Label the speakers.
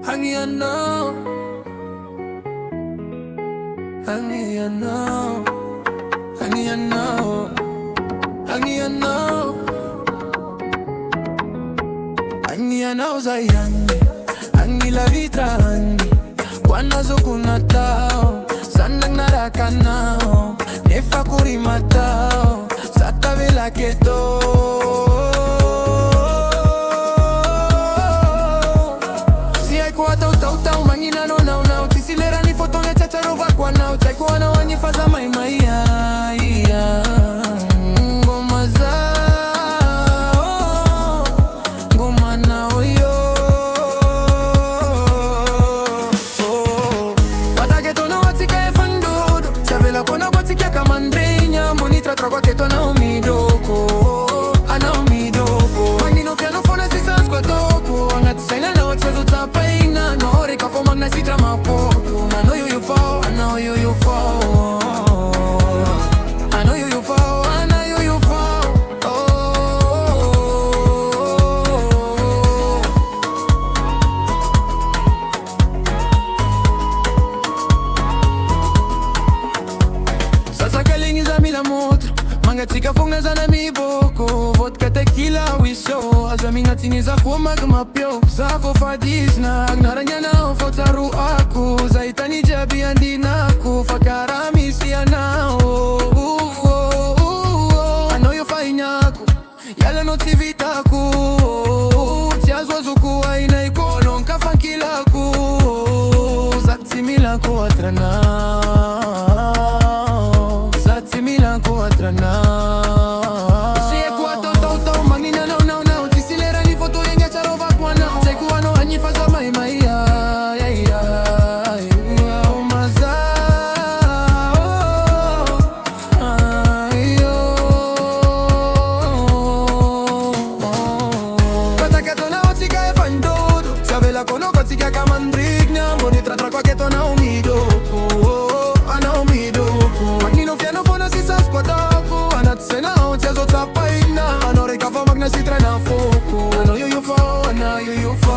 Speaker 1: Ano, ano, ano sayang, la vita Quando kuna tao, sanang narakanao Nefa kurimatao, sa tabela keto Si ai kwa tau, mangina no now Tisilera ni foto ne chacharo vakwa now Chai kwa na wanyi faza mai Ngoma zao, ngoma nao yo Wataketo na watika e fandodo Chavela kona watika kamandrenya Monitra tragwa keto na umidoko Ana umidoko Manino piano fona si saskwa toko Angatisaina na watsazo tapaina Nore kafo magna si trama poco I know you fall, I know you fall I know you fall, I know you fall Sasa kalingi za mila moto Mangatika funga za na miboko Vodka tequila wisho Azami ngatini za kuma kumapyo Zafo fadisna Agnaranya na ofotaru aku Zaitani jabi andinaku Fakarami siya nao Ano yo fainyaku Yala no tivitaku Tiazwa zuku aina ikonon kafankilaku Zatimila ku atrana Zatimila ku atrana Siye ku atau Magnina now Tisilera ni foto yenga charova kwa now Say ku ano anyi faza mai Kono kotika kamandrigna Monitra trakwa keto na umidoko Ana umidoko Magnino fiano fona si saskwadako Anatsena ontiazo tapaina Anore kafo magna si trena foko I know you fall, I know you fall